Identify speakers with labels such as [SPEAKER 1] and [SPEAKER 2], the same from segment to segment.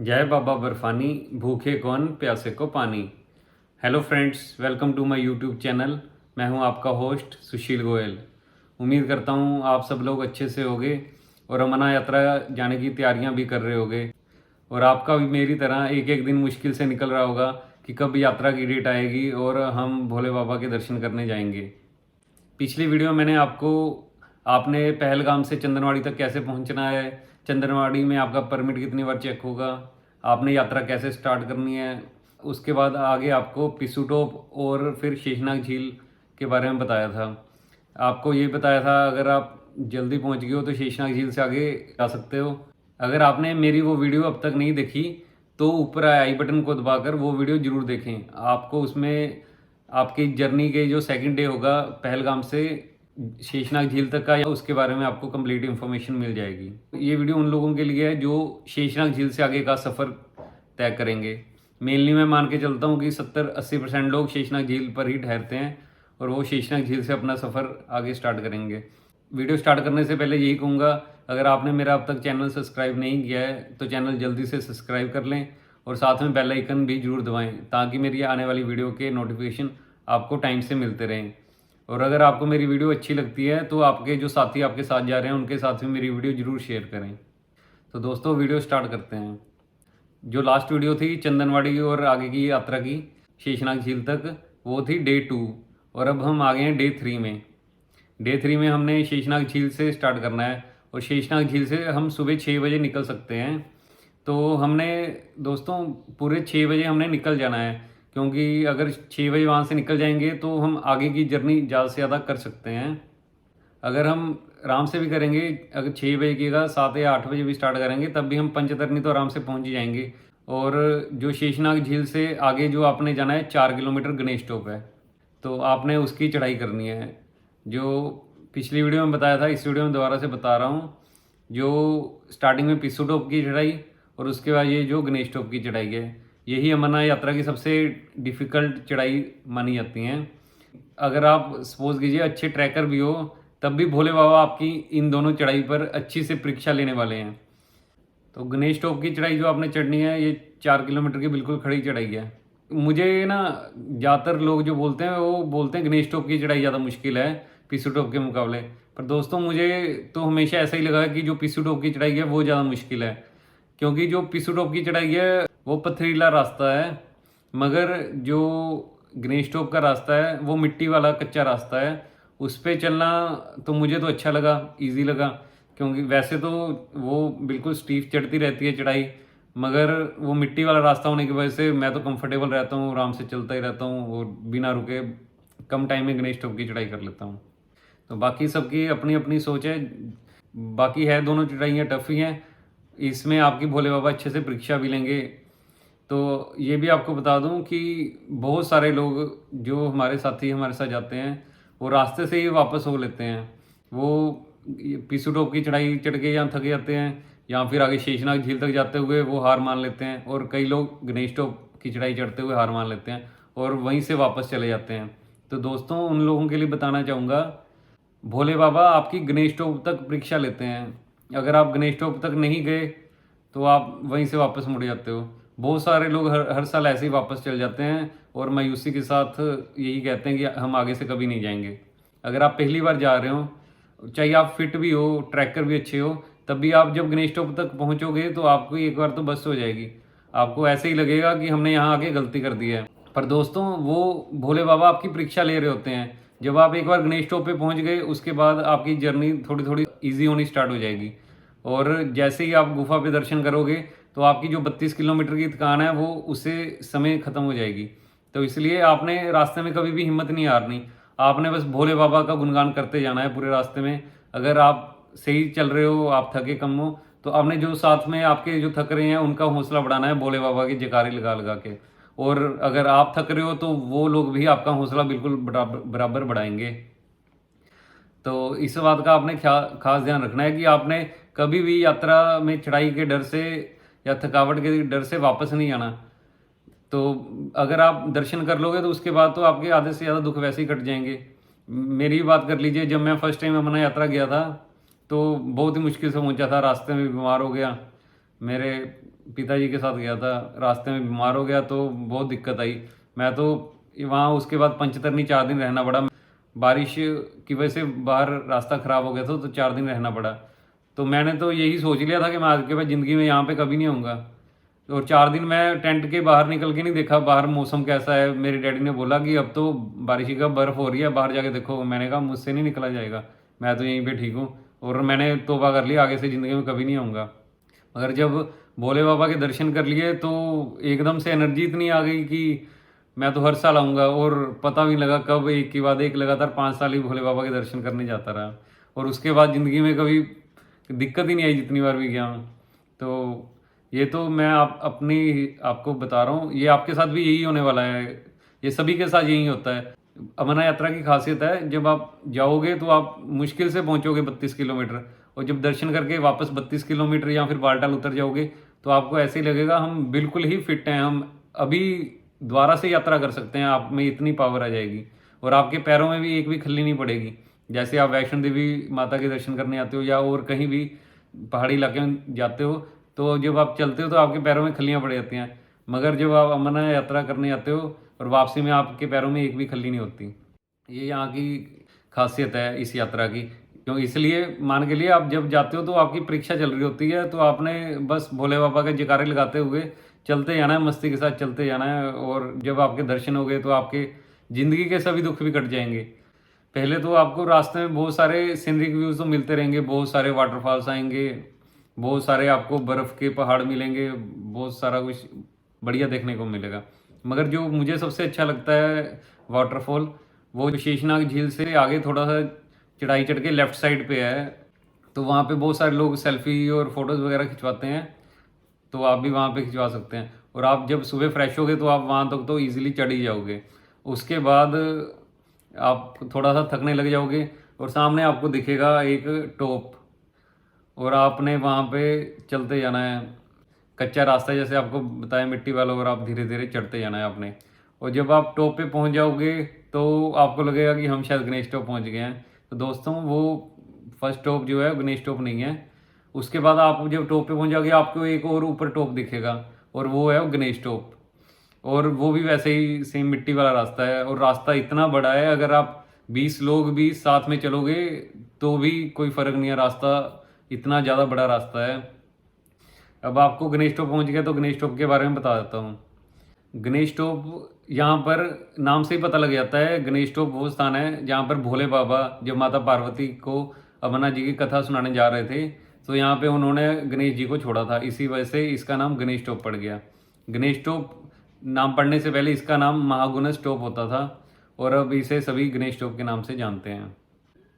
[SPEAKER 1] जय बाबा बर्फानी, भूखे कौन प्यासे को पानी। Hello friends, welcome to my YouTube channel. मैं हूं आपका होस्ट सुशील गोयल। उम्मीद करता हूं आप सब लोग अच्छे से होंगे और अमरनाथ यात्रा जाने की तैयारियां भी कर रहे होंगे। और आपका भी मेरी तरह एक एक दिन मुश्किल से निकल रहा होगा कि कब यात्रा की डेट आएगी और हम भोले बाबा के दर्शन करने जाएंगे। पिछली वीडियो में मैंने आपको आपने पहलगाम से चंदनवाड़ी तक कैसे पहुंचना है, चंदनवाड़ी में आपका परमिट कितनी बार चेक होगा, आपने यात्रा कैसे स्टार्ट करनी है, उसके बाद आगे आपको पिसूटोप और फिर शेषनाग झील के बारे में बताया था। आपको ये बताया था अगर आप जल्दी पहुंच गए हो तो शेषनाग झील से आगे जा सकते हो। अगर आपने मेरी वो वीडियो अब तक नहीं देखी तो ऊपर आई बटन को दबाकर वो वीडियो जरूर देखें। आपको उसमें आपकी जर्नी के जो सेकंड डे होगा पहलगाम से शेषनाग झील तक का, या उसके बारे में आपको कंप्लीट इन्फॉर्मेशन मिल जाएगी। ये वीडियो उन लोगों के लिए है जो शेषनाग झील से आगे का सफ़र तय करेंगे। मेनली मैं मान के चलता हूँ कि 70-80% लोग शेषनाग झील पर ही ठहरते हैं और वो शेषनाग झील से अपना सफ़र आगे स्टार्ट करेंगे। वीडियो स्टार्ट करने से पहले यही कहूँगा, अगर आपने मेरा अब तक चैनल सब्सक्राइब नहीं किया है तो चैनल जल्दी से सब्सक्राइब कर लें और साथ में बेल आइकन भी जरूर दबाएं ताकि मेरी आने वाली वीडियो के नोटिफिकेशन आपको टाइम से मिलते रहें। और अगर आपको मेरी वीडियो अच्छी लगती है तो आपके जो साथी आपके साथ जा रहे हैं उनके साथ भी मेरी वीडियो जरूर शेयर करें। तो दोस्तों वीडियो स्टार्ट करते हैं। जो लास्ट वीडियो थी चंदनवाड़ी और आगे की यात्रा की शेषनाग झील तक, वो थी डे 2 और अब हम आ गए हैं डे 3 में। डे 3 में हमने शेषनाग झील से स्टार्ट करना है और शेषनाग झील से हम सुबह 6 बजे निकल सकते हैं। तो हमने दोस्तों पूरे 6 बजे हमने निकल जाना है, क्योंकि अगर 6 बजे वहाँ से निकल जाएंगे तो हम आगे की जर्नी ज़्यादा से ज़्यादा कर सकते हैं। अगर हम आराम से भी करेंगे, अगर 6 बजे की जगह 7 या 8 बजे भी स्टार्ट करेंगे तब भी हम पंचतरनी तो आराम से पहुंच ही जाएंगे। और जो शेषनाग झील से आगे जो आपने जाना है 4 किलोमीटर गणेश टॉप है, तो आपने उसकी चढ़ाई करनी है। जो पिछली वीडियो में बताया था इस वीडियो में दोबारा से बता रहा हूँ। जो स्टार्टिंग में पिस्सू टॉप की चढ़ाई और उसके बाद ये जो गणेश टॉप की चढ़ाई है, यही अमरनाथ यात्रा की सबसे डिफ़िकल्ट चढ़ाई मानी जाती हैं। अगर आप सपोज कीजिए अच्छे ट्रैकर भी हो तब भी भोले बाबा आपकी इन दोनों चढ़ाई पर अच्छी से परीक्षा लेने वाले हैं। तो गणेश टॉप की चढ़ाई जो आपने चढ़नी है ये 4 किलोमीटर की बिल्कुल खड़ी चढ़ाई है। मुझे ना ज़्यादातर लोग जो बोलते हैं वो बोलते हैं गणेश टॉप की चढ़ाई ज़्यादा मुश्किल है पिस्सू टॉप के मुकाबले। पर दोस्तों मुझे तो हमेशा ऐसा ही लगा कि जो पिस्सू टॉप की चढ़ाई है वो ज़्यादा मुश्किल है, क्योंकि जो पिस्सू टॉप की चढ़ाई है वो पथरीला रास्ता है, मगर जो गणेश टॉप का रास्ता है वो मिट्टी वाला कच्चा रास्ता है। उस पर चलना तो मुझे तो अच्छा लगा, इजी लगा, क्योंकि वैसे तो वो बिल्कुल स्टीफ चढ़ती रहती है चढ़ाई, मगर वो मिट्टी वाला रास्ता होने की वजह से मैं तो कंफर्टेबल रहता हूँ, आराम से चलता ही रहता हूँ और बिना रुके कम टाइम में गणेश टॉप की चढ़ाई कर लेता हूँ। तो बाकी सबकी अपनी अपनी सोच है। बाकी है दोनों चढ़ाइयाँ टफ ही हैं, इसमें आपकी भोले बाबा अच्छे से परीक्षा भी लेंगे। तो ये भी आपको बता दूं कि बहुत सारे लोग जो हमारे साथी हमारे साथ जाते हैं वो रास्ते से ही वापस हो लेते हैं। वो पिस्सू टॉप की चढ़ाई चढ़ के या थक जाते हैं या फिर आगे शेषनाग झील तक जाते हुए वो हार मान लेते हैं, और कई लोग गणेश टॉप की चढ़ाई चढ़ते हुए हार मान लेते हैं और वहीं से वापस चले जाते हैं। तो दोस्तों उन लोगों के लिए बताना चाहूँगा, भोले बाबा आपकी गणेश टॉप तक परीक्षा लेते हैं। अगर आप गणेश टॉप तक नहीं गए तो आप वहीं से वापस मुड़ जाते हो। बहुत सारे लोग हर साल ऐसे ही वापस चल जाते हैं और मायूसी के साथ यही कहते हैं कि हम आगे से कभी नहीं जाएंगे। अगर आप पहली बार जा रहे हो, चाहे आप फिट भी हो, ट्रैकर भी अच्छे हो, तब भी आप जब गणेश टॉप तक पहुंचोगे तो आपको एक बार तो बस हो जाएगी। आपको ऐसे ही लगेगा कि हमने यहाँ आके गलती कर दी है। पर दोस्तों वो भोले बाबा आपकी परीक्षा ले रहे होते हैं। जब आप एक बार गणेश टॉप पे पहुंच गए उसके बाद आपकी जर्नी थोड़ी थोड़ी ईजी होनी स्टार्ट हो जाएगी, और जैसे ही आप गुफा पे दर्शन करोगे तो आपकी जो 32 किलोमीटर की थकान है वो उससे समय खत्म हो जाएगी। तो इसलिए आपने रास्ते में कभी भी हिम्मत नहीं हारनी, आपने बस भोले बाबा का गुणगान करते जाना है पूरे रास्ते में। अगर आप सही चल रहे हो, आप थके कम हो, तो आपने जो साथ में आपके जो थक रहे हैं उनका हौसला बढ़ाना है भोले बाबा की जयकारे लगा लगा के। और अगर आप थक रहे हो तो वो लोग भी आपका हौसला बिल्कुल बराबर बढ़ाएंगे। तो इस बात का आपने खास ध्यान रखना है कि आपने कभी भी यात्रा में चढ़ाई के डर से या थकावट के डर से वापस नहीं आना। तो अगर आप दर्शन कर लोगे तो उसके बाद तो आपके आधे से ज़्यादा दुख वैसे ही कट जाएंगे। मेरी भी बात कर लीजिए, जब मैं फर्स्ट टाइम अमरनाथ यात्रा गया था तो बहुत ही मुश्किल से पहुंचा था, रास्ते में बीमार हो गया, मेरे पिताजी के साथ गया था, रास्ते में बीमार हो गया तो बहुत दिक्कत आई। मैं तो वहाँ उसके बाद पंचतरनी 4 दिन रहना पड़ा। बारिश की वजह से बाहर रास्ता ख़राब हो गया था तो 4 दिन रहना पड़ा। तो मैंने तो यही सोच लिया था कि मैं आज के बाद ज़िंदगी में यहाँ पे कभी नहीं आऊँगा। और 4 दिन मैं टेंट के बाहर निकल के नहीं देखा बाहर मौसम कैसा है। मेरे डैडी ने बोला कि अब तो बारिश का बर्फ़ हो रही है, बाहर जाके देखो। मैंने कहा मुझसे नहीं निकला जाएगा, मैं तो यहीं पे ठीक हूँ। और मैंने तौबा कर लिया, आगे से ज़िंदगी में कभी नहीं आऊँगा। मगर जब भोले बाबा के दर्शन कर लिए तो एकदम से एनर्जी इतनी आ गई कि मैं तो हर साल आऊँगा। और पता भी नहीं लगा कब एक के बाद एक लगातार 5 साल ही भोले बाबा के दर्शन करने जाता रहा। और उसके बाद ज़िंदगी में कभी दिक्कत ही नहीं आई जितनी बार भी गया हूँ। तो ये तो मैं अपनी आपको बता रहा हूँ, ये आपके साथ भी यही होने वाला है, ये सभी के साथ यही होता है। अमरनाथ यात्रा की खासियत है, जब आप जाओगे तो आप मुश्किल से पहुंचोगे 32 किलोमीटर, और जब दर्शन करके वापस 32 किलोमीटर या फिर बालटाल उतर जाओगे तो आपको ऐसे ही लगेगा हम बिल्कुल ही फिट हैं, हम अभी दोबारा से यात्रा कर सकते हैं। आप में इतनी पावर आ जाएगी और आपके पैरों में भी एक भी खल्ली नहीं पड़ेगी। जैसे आप वैष्णो देवी माता के दर्शन करने आते हो या और कहीं भी पहाड़ी इलाके में जाते हो, तो जब आप चलते हो तो आपके पैरों में खल्लियाँ पड़ जाती हैं। मगर जब आप अमरनाथ यात्रा करने आते हो और वापसी में आपके पैरों में एक भी खल्ली नहीं होती। ये यहाँ की खासियत है इस यात्रा की। क्यों, इसलिए मान के लिए आप जब जाते हो तो आपकी परीक्षा चल रही होती है, तो आपने बस भोले बाबा के जयकारे लगाते हुए चलते जाना है, मस्ती के साथ चलते जाना है। और जब आपके दर्शन हो गए तो आपके ज़िंदगी के सभी दुख भी कट जाएंगे। पहले तो आपको रास्ते में बहुत सारे सीनरिक व्यूज़ तो मिलते रहेंगे, बहुत सारे वाटरफॉल्स आएंगे, बहुत सारे आपको बर्फ़ के पहाड़ मिलेंगे, बहुत सारा कुछ बढ़िया देखने को मिलेगा। मगर जो मुझे सबसे अच्छा लगता है वाटरफॉल, वो शेषनाग झील से आगे थोड़ा सा चढ़ाई चढ़ के लेफ्ट साइड पे है। तो वहाँ पे बहुत सारे लोग सेल्फी और फोटोज़ वगैरह खिंचवाते हैं, तो आप भी वहाँ पे खिंचवा सकते हैं। और आप जब सुबह फ्रेश होगे तो आप वहाँ तक तो ईजिली चढ़ ही जाओगे। उसके बाद आप थोड़ा सा थकने लग जाओगे और सामने आपको दिखेगा एक टॉप, और आपने वहाँ पे चलते जाना है। कच्चा रास्ता है जैसे आपको बताया, मिट्टी वाला, और आप धीरे धीरे चढ़ते जाना है आपने। और जब आप टॉप पे पहुँच जाओगे तो आपको लगेगा कि हम शायद गणेश टॉप पहुँच गए हैं। तो दोस्तों, वो फर्स्ट टॉप जो है गणेश टॉप नहीं है। उसके बाद आप जब टॉप पे पहुँच जाओगे आपको एक और ऊपर टॉप दिखेगा, और वो है गणेश टॉप। और वो भी वैसे ही सेम मिट्टी वाला रास्ता है, और रास्ता इतना बड़ा है, अगर आप 20 लोग भी साथ में चलोगे तो भी कोई फ़र्क नहीं है, रास्ता इतना ज़्यादा बड़ा रास्ता है। अब आपको गणेश टॉप पहुँच गया तो गणेश टॉप के बारे में बता देता हूँ। गणेश टॉप यहाँ पर नाम से ही पता लग जाता है, गणेश टॉप वो स्थान है जहाँ पर भोले बाबा जब माता पार्वती को अमरनाथ जी की कथा सुनाने जा रहे थे तो यहाँ पे उन्होंने गणेश जी को छोड़ा था, इसी वजह से इसका नाम गणेश टॉप पड़ गया। गणेश टॉप नाम पड़ने से पहले इसका नाम महागुणस टॉप होता था, और अब इसे सभी गणेश टॉप के नाम से जानते हैं।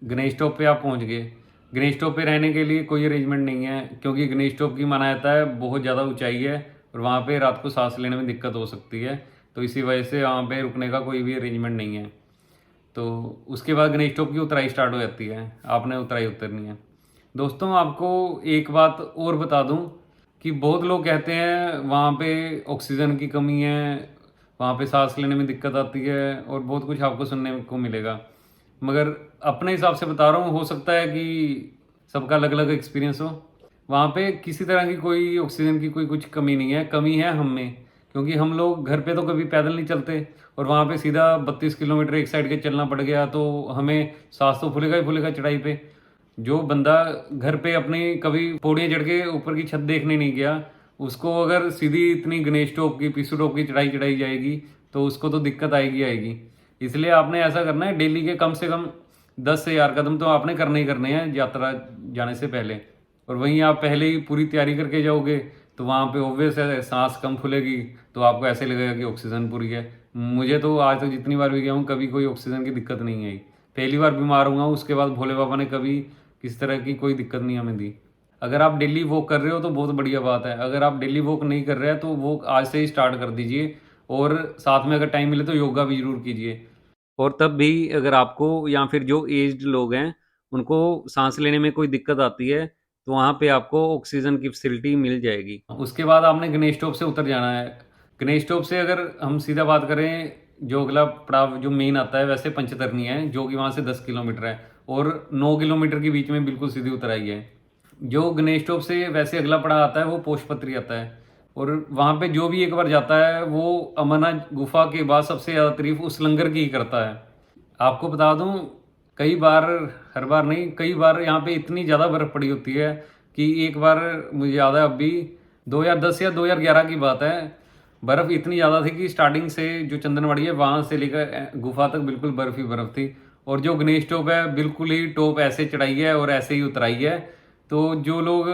[SPEAKER 1] गणेश टॉप पे आप पहुंच गए। गणेश टॉप पे रहने के लिए कोई अरेंजमेंट नहीं है, क्योंकि गणेश टॉप की माना जाता है बहुत ज़्यादा ऊंचाई है और वहाँ पे रात को सांस लेने में दिक्कत हो सकती है, तो इसी वजह से वहाँ पे रुकने का कोई भी अरेंजमेंट नहीं है। तो उसके बाद गणेश टॉप की उतराई स्टार्ट हो जाती है, आपने उतराई उतरनी है। दोस्तों, आपको एक बात और बता दूं कि बहुत लोग कहते हैं वहाँ पे ऑक्सीजन की कमी है, वहाँ पे सांस लेने में दिक्कत आती है, और बहुत कुछ आपको सुनने को मिलेगा। मगर अपने हिसाब से बता रहा हूँ, हो सकता है कि सबका अलग अलग एक्सपीरियंस हो। वहाँ पे किसी तरह की कोई ऑक्सीजन की कोई कुछ कमी नहीं है, कमी है हम में, क्योंकि हम लोग घर पे तो कभी पैदल नहीं चलते, और वहाँ पे सीधा 32 किलोमीटर एक साइड के चलना पड़ गया तो हमें सांस तो फूलेगा ही फूलेगा चढ़ाई पे। जो बंदा घर पे अपनी कभी पौड़ियाँ चढ़ के ऊपर की छत देखने नहीं गया, उसको अगर सीधी इतनी गणेश टॉप की, पिसू टॉप की चढ़ाई चढ़ाई जाएगी तो उसको तो दिक्कत आएगी आएगी। इसलिए आपने ऐसा करना है, डेली के कम से कम 10 से 1000 कदम तो आपने करने ही करने हैं यात्रा जाने से पहले। और वहीं आप पहले ही पूरी तैयारी करके जाओगे तो वहाँ पे ऑब्वियस है सांस कम फूलेगी, तो आपको ऐसे लगेगा कि ऑक्सीजन पूरी है। मुझे तो आज तक जितनी बार भी गया हूँ कभी कोई ऑक्सीजन की दिक्कत नहीं आई। पहली बार बीमार हुआ, उसके बाद भोले बाबा ने कभी किसी तरह की कोई दिक्कत नहीं हमें दी। अगर आप डेली वॉक कर रहे हो तो बहुत बढ़िया बात है, अगर आप डेली वॉक नहीं कर रहे हैं तो वॉक आज से ही स्टार्ट कर दीजिए, और साथ में अगर टाइम मिले तो योगा भी जरूर कीजिए। और तब भी अगर आपको या फिर जो एज्ड लोग हैं उनको सांस लेने में कोई दिक्कत आती है तो वहाँ पे आपको ऑक्सीजन की फैसिलिटी मिल जाएगी। उसके बाद आपने गणेश टॉप से उतर जाना है। गणेश टॉप से अगर हम सीधा बात करें, जो अगला पड़ाव जो मेन आता है वैसे पंचतरनी है, जो कि वहाँ से 10 किलोमीटर है, और 9 किलोमीटर के बीच में बिल्कुल सीधी उतराई है। जो गणेश टॉप से वैसे अगला पड़ाव आता है वो पोषपत्री आता है। और वहाँ पे जो भी एक बार जाता है वो अमरनाथ गुफा के बाद सबसे ज़्यादा तारीफ उस लंगर की ही करता है। आपको बता दूं, कई बार, हर बार नहीं, कई बार यहाँ पे इतनी ज़्यादा बर्फ़ पड़ी होती है कि एक बार मुझे याद है, अभी 2010 या 2011 की बात है, बर्फ़ इतनी ज़्यादा थी कि स्टार्टिंग से जो चंदनवाड़ी है वहाँ से लेकर गुफा तक बिल्कुल बर्फ़ ही बर्फ़ थी। और जो गणेश टॉप है बिल्कुल ही टॉप ऐसे चढ़ाई है और ऐसे ही उतराई है। तो जो लोग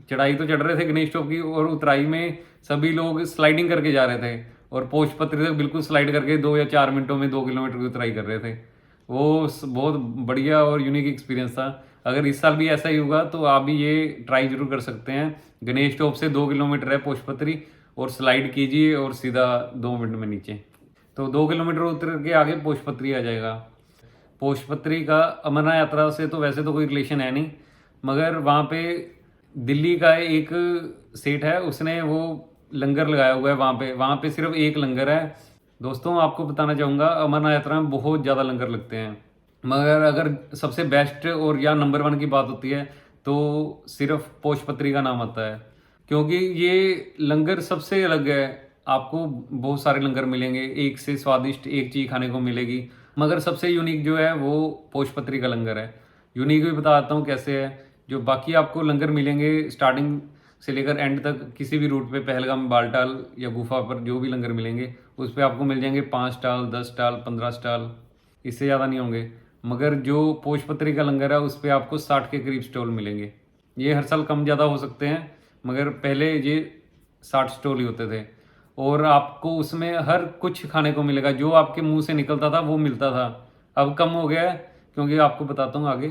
[SPEAKER 1] चढ़ाई तो चढ़ रहे थे गणेश टॉप की, और उतराई में सभी लोग स्लाइडिंग करके जा रहे थे और पोषपत्री तक बिल्कुल स्लाइड करके 2 या 4 मिनटों में 2 किलोमीटर की उतराई कर रहे थे। वो बहुत बढ़िया और यूनिक एक्सपीरियंस था। अगर इस साल भी ऐसा ही होगा तो आप भी ये ट्राई जरूर कर सकते हैं। गणेश टॉप से 2 किलोमीटर है पोषपत्री, और स्लाइड कीजिए और सीधा 2 मिनट में नीचे। तो 2 किलोमीटर उतर के आगे पोषपत्री आ जाएगा। पोषपत्री का अमरनाथ यात्रा से तो वैसे तो कोई रिलेशन है नहीं, मगर वहाँ पे दिल्ली का एक सेठ है, उसने वो लंगर लगाया हुआ है वहाँ पे सिर्फ एक लंगर है। दोस्तों आपको बताना चाहूँगा, अमरनाथ यात्रा में बहुत ज़्यादा लंगर लगते हैं, मगर अगर सबसे बेस्ट और या नंबर 1 की बात होती है तो सिर्फ पोषपत्री का नाम आता है, क्योंकि ये लंगर सबसे अलग है। आपको बहुत सारे लंगर मिलेंगे, एक से स्वादिष्ट एक चीज़ खाने को मिलेगी, मगर सबसे यूनिक जो है वो पोषपत्री का लंगर है। यूनिक भी बताता हूँ कैसे है। जो बाकी आपको लंगर मिलेंगे स्टार्टिंग से लेकर एंड तक किसी भी रूट पे, पहलगाम, बालटाल या गुफा पर जो भी लंगर मिलेंगे उस पर आपको मिल जाएंगे 5 स्टॉल, 10 स्टॉल, 15 स्टॉल, इससे ज़्यादा नहीं होंगे। मगर जो पोषपत्री का लंगर है उस पर आपको 60 के करीब स्टॉल मिलेंगे। ये हर साल कम ज़्यादा हो सकते हैं, मगर पहले ये 60 स्टॉल ही होते थे, और आपको उसमें हर कुछ खाने को मिलेगा, जो आपके मुंह से निकलता था वो मिलता था। अब कम हो गया है, क्योंकि आपको बताता हूँ आगे।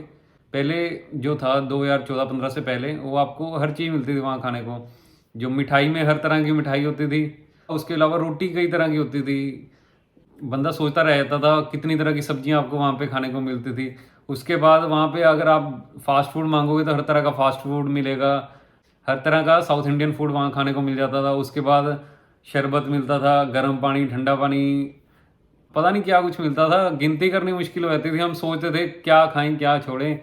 [SPEAKER 1] पहले जो था 2014-15 से पहले, वो आपको हर चीज़ मिलती थी वहाँ खाने को। जो मिठाई में हर तरह की मिठाई होती थी, उसके अलावा रोटी कई तरह की होती थी। बंदा सोचता रह जाता था कितनी तरह की सब्जियां आपको वहाँ पे खाने को मिलती थी। उसके बाद वहाँ पे अगर आप फास्ट फूड मांगोगे तो हर तरह का फास्ट फूड मिलेगा, हर तरह का साउथ इंडियन फूड वहाँ खाने को मिल जाता था। उसके बाद शरबत मिलता था, गर्म पानी, ठंडा पानी, पता नहीं क्या कुछ मिलता था, गिनती करनी मुश्किल हो जाती थी। हम सोचते थे क्या खाएं क्या छोड़ें,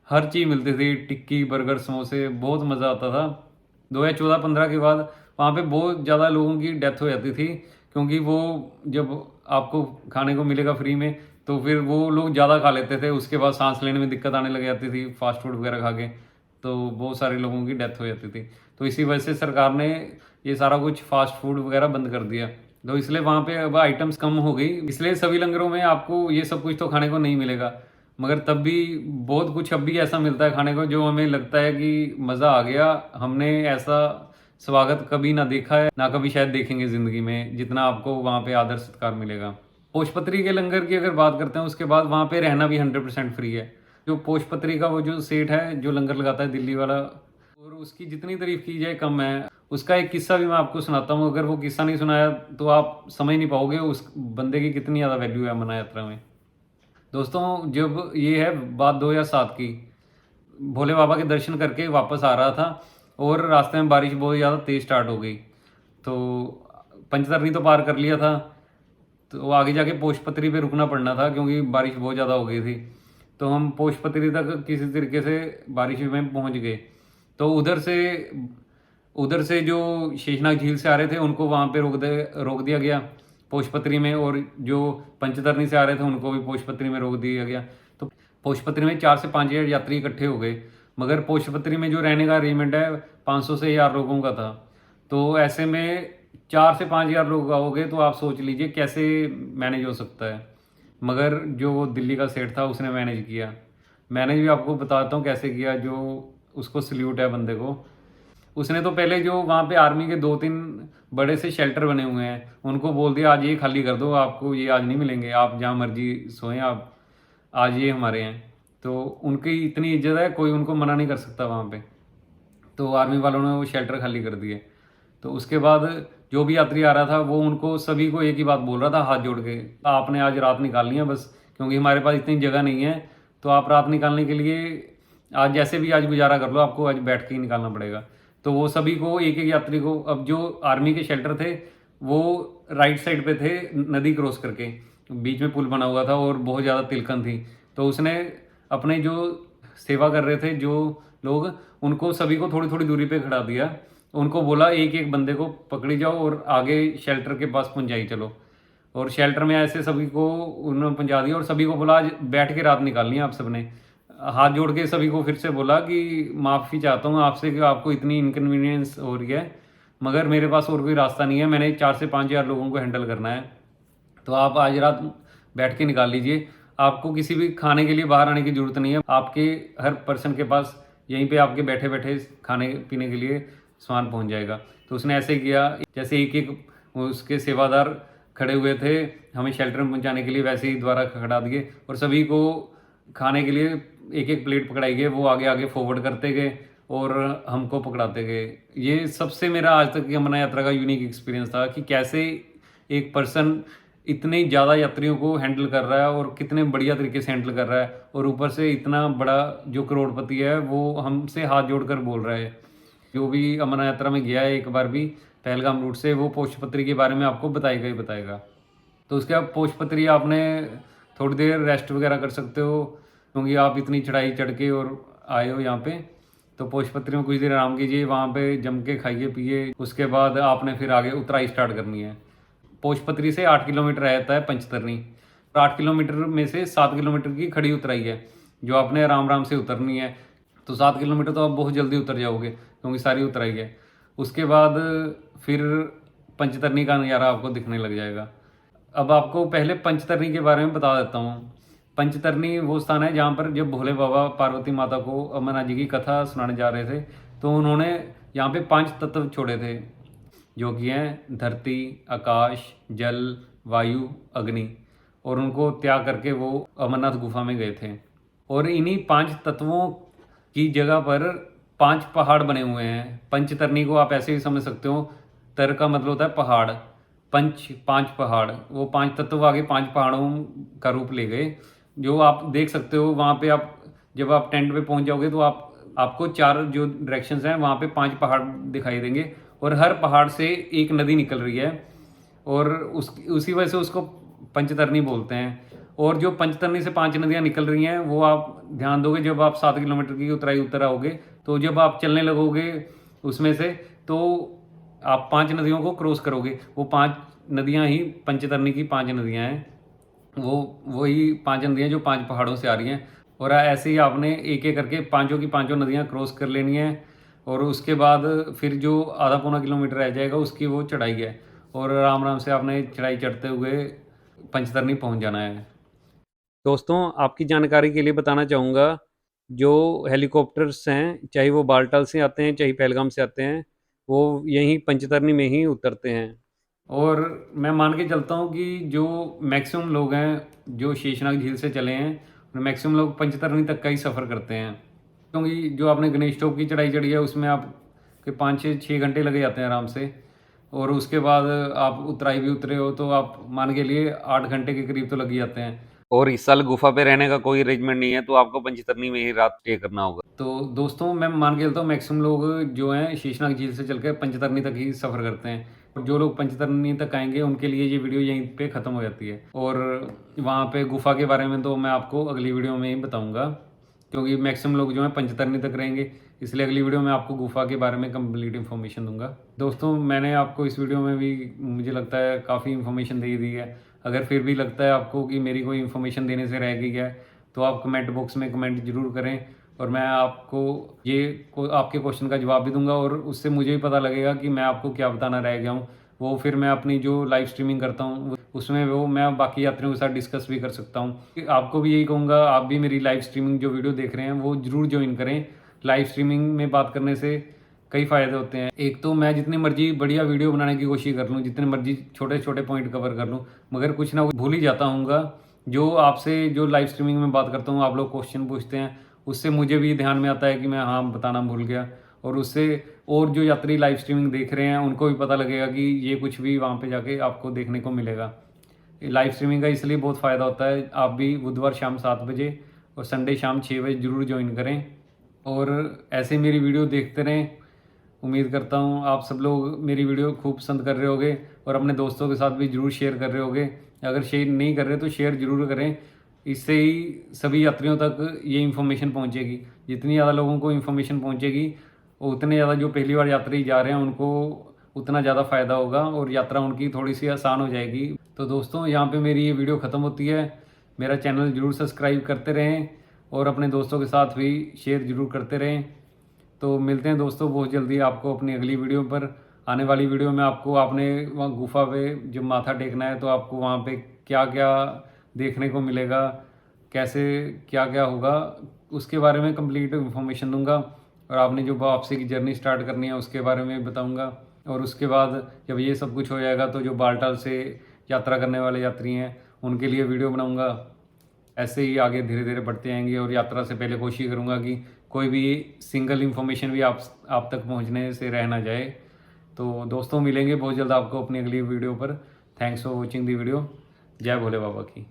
[SPEAKER 1] हर चीज़ मिलती थी, टिक्की, बर्गर, समोसे, बहुत मज़ा आता था। 2014-15 के बाद वहाँ पे बहुत ज़्यादा लोगों की डेथ हो जाती थी, क्योंकि वो जब आपको खाने को मिलेगा फ्री में तो फिर वो लोग ज़्यादा खा लेते थे, उसके बाद सांस लेने में दिक्कत आने लग जाती थी फास्ट फूड वगैरह खा के, तो बहुत सारे लोगों की डेथ हो जाती थी। तो इसी वजह से सरकार ने ये सारा कुछ फास्ट फूड वगैरह बंद कर दिया, तो इसलिए वहाँ पे अब आइटम्स कम हो गई। इसलिए सभी लंगरों में आपको ये सब कुछ तो खाने को नहीं मिलेगा, मगर तब भी बहुत कुछ अब भी ऐसा मिलता है खाने को जो हमें लगता है कि मज़ा आ गया, हमने ऐसा स्वागत कभी ना देखा है, ना कभी शायद देखेंगे ज़िंदगी में, जितना आपको वहाँ पे आदर सत्कार मिलेगा। पोषपत्री के लंगर की अगर बात करते हैं, उसके बाद वहाँ पे रहना भी 100% फ्री है। जो पोषपत्री का वो जो सेठ है जो लंगर लगाता है दिल्ली वाला, और उसकी जितनी तारीफ की जाए कम है। उसका एक किस्सा भी मैं आपको सुनाता हूँ, अगर वो किस्सा नहीं सुनाया तो आप समझ नहीं पाओगे उस बंदे की कितनी ज़्यादा वैल्यू है अमरनाथ यात्रा में। दोस्तों जब ये है बात 2007 की, भोले बाबा के दर्शन करके वापस आ रहा था और रास्ते में बारिश बहुत ज़्यादा तेज़ स्टार्ट हो गई, तो पंचतरनी तो पार कर लिया था, तो आगे जाके पोषपत्री पे रुकना पड़ना था क्योंकि बारिश बहुत ज़्यादा हो गई थी। तो हम पोषपत्री तक किसी तरीके से बारिश में पहुंच गए। तो उधर से जो शेषनाग झील से आ रहे थे उनको वहाँ पे रोक दिया गया पोषपत्री में, और जो पंचतरनी से आ रहे थे उनको भी पोषपत्री में रोक दिया गया। तो पोषपत्री में 4 से 5 हज़ार यात्री इकट्ठे हो गए, मगर पोषपत्री में जो रहने का अरेंजमेंट है 500 से 1000 लोगों का था। तो ऐसे में 4 से 5 हज़ार लोग आओगे तो आप सोच लीजिए कैसे मैनेज हो सकता है। मगर जो वो दिल्ली का सेठ था उसने मैनेज किया। मैनेज भी आपको बताता हूँ कैसे किया, जो उसको सल्यूट है बंदे को। उसने तो पहले जो वहाँ पे आर्मी के 2-3 बड़े से शेल्टर बने हुए हैं उनको बोल दिया आज ये खाली कर दो, आपको ये आज नहीं मिलेंगे, आप जहाँ मर्जी सोएं, आप आज ये हमारे हैं। तो उनकी इतनी इज्जत है, कोई उनको मना नहीं कर सकता वहाँ पे। तो आर्मी वालों ने वो शेल्टर खाली कर दिए। तो उसके बाद जो भी यात्री आ रहा था वो उनको सभी को एक ही बात बोल रहा था हाथ जोड़ के, आपने आज रात निकालनी है बस, क्योंकि हमारे पास इतनी जगह नहीं है, तो आप रात निकालने के लिए आज जैसे भी आज गुजारा कर लो, आपको आज बैठ के ही निकालना पड़ेगा। तो वो सभी को एक एक यात्री को, अब जो आर्मी के शेल्टर थे वो राइट साइड पे थे, नदी क्रॉस करके बीच में पुल बना हुआ था और बहुत ज़्यादा तिलकन थी। तो उसने अपने जो सेवा कर रहे थे जो लोग, उनको सभी को थोड़ी थोड़ी दूरी पे खड़ा दिया, उनको बोला एक एक बंदे को पकड़ी जाओ और आगे शेल्टर के पास पहुंचाई चलो। और शेल्टर में ऐसे सभी को उन्होंने पहुंचा दिया और सभी को बोला आज बैठ के रात निकालनी है आप सबने। हाथ जोड़ के सभी को फिर से बोला कि माफ़ी चाहता हूँ आपसे कि आपको इतनी इनकन्वीनियंस हो रही है, मगर मेरे पास और कोई रास्ता नहीं है, मैंने 4 से 5 हज़ार लोगों को हैंडल करना है, तो आप आज रात बैठ के निकाल लीजिए। आपको किसी भी खाने के लिए बाहर आने की ज़रूरत नहीं है, आपके हर पर्सन के पास यहीं पे आपके बैठे बैठे खाने पीने के लिए सामान पहुंच जाएगा। तो उसने ऐसे किया, जैसे एक एक उसके सेवादार खड़े हुए थे हमें शेल्टर में पहुंचाने के लिए, वैसे ही द्वारा खड़ा दिए और सभी को खाने के लिए एक एक प्लेट पकड़ाई गई। वो आगे आगे फॉरवर्ड करते गए और हमको पकड़ाते गए। ये सबसे मेरा आज तक की अमरनाथ यात्रा का यूनिक एक्सपीरियंस था कि कैसे एक पर्सन इतने ज़्यादा यात्रियों को हैंडल कर रहा है और कितने बढ़िया तरीके से हैंडल कर रहा है, और ऊपर से इतना बड़ा जो करोड़पति है वो हमसे हाथ जोड़कर बोल रहा है। जो भी अमरनाथ यात्रा में गया है एक बार भी पहलगाम रूट से, वो पोस्टपत्री के बारे में आपको बताएगा ही बताएगा। तो उसके बाद पोस्टपत्री आपने थोड़ी देर रेस्ट वगैरह कर सकते हो, क्योंकि आप इतनी चढ़ाई चढ़ के और आए हो यहाँ पे। तो पोस्टपत्री में कुछ देर आराम कीजिए, वहाँ पे जम के खाइए पिए। उसके बाद आपने फिर आगे उतराई स्टार्ट करनी है। पोस्टपत्री से 8 किलोमीटर रहता है पंचतरनी, और 8 किलोमीटर में से 7 किलोमीटर की खड़ी उतराई है जो आपने आराम आराम से उतरनी है। तो 7 किलोमीटर तो आप बहुत जल्दी उतर जाओगे क्योंकि सारी उतराई है। उसके बाद फिर पंचतरनी का नज़ारा आपको दिखने लग जाएगा। अब आपको पहले पंचतरनी के बारे में बता देता हूँ। पंचतरनी वो स्थान है जहाँ पर जब भोले बाबा पार्वती माता को अमरनाथ जी की कथा सुनाने जा रहे थे, तो उन्होंने यहाँ पे 5 तत्व छोड़े थे, जो कि हैं धरती, आकाश, जल, वायु, अग्नि, और उनको त्याग करके वो अमरनाथ गुफा में गए थे। और इन्हीं 5 तत्वों की जगह पर 5 पहाड़ बने हुए हैं। पंचतरनी को आप ऐसे ही समझ सकते हो, तर का मतलब होता है पहाड़, पंच 5 पहाड़, वो 5 तत्व आगे 5 पहाड़ों का रूप ले गए, जो आप देख सकते हो। वहाँ पे आप जब आप टेंट पे पहुँच जाओगे तो आपको 4 जो डायरेक्शंस हैं वहाँ पे 5 पहाड़ दिखाई देंगे, और हर पहाड़ से एक नदी निकल रही है, और उसी वजह से उसको पंचतरनी बोलते हैं। और जो पंचतरनी से 5 नदियाँ निकल रही हैं वो आप ध्यान दोगे जब आप 7 किलोमीटर की उतराई उतर आओगे, तो जब आप चलने लगोगे उसमें से, तो आप 5 नदियों को क्रॉस करोगे। वो 5 नदियाँ ही पंचतरनी की 5 नदियाँ हैं, वो वही 5 नदियाँ जो 5 पहाड़ों से आ रही हैं। और ऐसे ही आपने एक एक करके पांचों की पांचों नदियाँ क्रॉस कर लेनी है, और उसके बाद फिर जो आधा पौना किलोमीटर रह जाएगा उसकी वो चढ़ाई है, और आराम आराम से आपने चढ़ाई चढ़ते हुए पंचतरनी पहुंच जाना है। दोस्तों, आपकी जानकारी के लिए बताना चाहूँगा, जो हेलीकॉप्टर्स हैं चाहे वो बालटाल से आते हैं चाहे पहलगाम से आते हैं, वो यहीं पंचतरनी में ही उतरते हैं। और मैं मान के चलता हूँ कि जो मैक्सिमम लोग हैं जो शेषनाग झील से चले हैं, मैक्सिमम लोग पंचतरनी तक का ही सफ़र करते हैं, क्योंकि जो आपने गणेश टॉप की चढ़ाई चढ़ी है उसमें आपके 5 से 6 घंटे लगे जाते हैं आराम से। और उसके बाद आप उतराई भी उतरे हो तो आप मान के लिए 8 घंटे के करीब तो लग ही जाते हैं। और इस साल गुफा पे रहने का कोई अरेंजमेंट नहीं है, तो आपको पंचतरनी में ही रात स्टे करना होगा। तो दोस्तों, मैं मान के चलता हूँ मैक्सिमम लोग जो हैं शेषनाग झील से चल के पंचतरनी तक ही सफ़र करते हैं, और जो लोग पंचतरनी तक आएंगे उनके लिए ये वीडियो यहीं पे ख़त्म हो जाती है। और वहाँ पे गुफा के बारे में तो मैं आपको अगली वीडियो में ही बताऊँगा, क्योंकि मैक्सिमम लोग जो हैं पंचतरनी तक रहेंगे, इसलिए अगली वीडियो में आपको गुफा के बारे में कंप्लीट इन्फॉर्मेशन दूंगा। दोस्तों, मैंने आपको इस वीडियो में भी मुझे लगता है काफ़ी इन्फॉर्मेशन दे दी है। अगर फिर भी लगता है आपको कि मेरी कोई इन्फॉर्मेशन देने से रह गई है, तो आप कमेंट बॉक्स में कमेंट जरूर करें, और मैं आपको आपके क्वेश्चन का जवाब भी दूंगा, और उससे मुझे भी पता लगेगा कि मैं आपको क्या बताना रह गया हूँ। वो फिर मैं अपनी जो लाइव स्ट्रीमिंग करता हूँ उसमें वो मैं बाकी यात्रियों के साथ डिस्कस भी कर सकता हूँ। आपको भी यही कहूँगा, आप भी मेरी लाइव स्ट्रीमिंग जो वीडियो देख रहे हैं वो ज़रूर ज्वाइन करें। लाइव स्ट्रीमिंग में बात करने से कई फ़ायदे होते हैं। एक तो मैं जितनी मर्जी बढ़िया वीडियो बनाने की कोशिश कर लूँ, जितने मर्जी छोटे छोटे पॉइंट कवर कर लूँ, मगर कुछ ना कुछ भूल ही जाता हूँगा। जो आपसे जो लाइव स्ट्रीमिंग में बात करता हूँ, आप लोग क्वेश्चन पूछते हैं, उससे मुझे भी ध्यान में आता है कि मैं हाँ बताना भूल गया, और उससे और जो यात्री लाइव स्ट्रीमिंग देख रहे हैं उनको भी पता लगेगा कि ये कुछ भी वहाँ पे जाके आपको देखने को मिलेगा। लाइव स्ट्रीमिंग का इसलिए बहुत फ़ायदा होता है। आप भी बुधवार शाम 7 बजे और संडे शाम 6 बजे ज़रूर ज्वाइन करें, और ऐसे मेरी वीडियो देखते रहें। उम्मीद करता हूँ आप सब लोग मेरी वीडियो खूब पसंद कर रहे होगे, और अपने दोस्तों के साथ भी ज़रूर शेयर कर रहे होगे। अगर शेयर नहीं कर रहे तो शेयर ज़रूर करें, इससे ही सभी यात्रियों तक ये इन्फॉर्मेशन पहुँचेगी। जितनी ज़्यादा लोगों को इन्फॉर्मेशन पहुँचेगी, उतने ज़्यादा जो पहली बार यात्री जा रहे हैं उनको उतना ज़्यादा फ़ायदा होगा और यात्रा उनकी थोड़ी सी आसान हो जाएगी। तो दोस्तों यहाँ पे मेरी ये वीडियो ख़त्म होती है। मेरा चैनल ज़रूर सब्सक्राइब करते रहें और अपने दोस्तों के साथ भी शेयर ज़रूर करते रहें। तो मिलते हैं दोस्तों बहुत जल्दी आपको अपनी अगली वीडियो पर। आने वाली वीडियो में आपको आपने वहाँ गुफा पे जब माथा टेकना है तो आपको वहाँ पे क्या क्या देखने को मिलेगा, कैसे क्या क्या होगा, उसके बारे में कंप्लीट इन्फॉर्मेशन दूंगा। और आपने जो वापसी की जर्नी स्टार्ट करनी है उसके बारे में बताऊंगा। और उसके बाद जब ये सब कुछ हो जाएगा तो जो बालटाल से यात्रा करने वाले यात्री हैं उनके लिए वीडियो बनाऊंगा। ऐसे ही आगे धीरे धीरे बढ़ते आएंगे और यात्रा से पहले कोशिश करूंगा कि कोई भी सिंगल इन्फॉर्मेशन भी आप तक पहुंचने से रह ना जाए। तो दोस्तों मिलेंगे बहुत जल्द आपको अपनी अगली वीडियो पर। Thanks for watching the video. जय भोले बाबा की।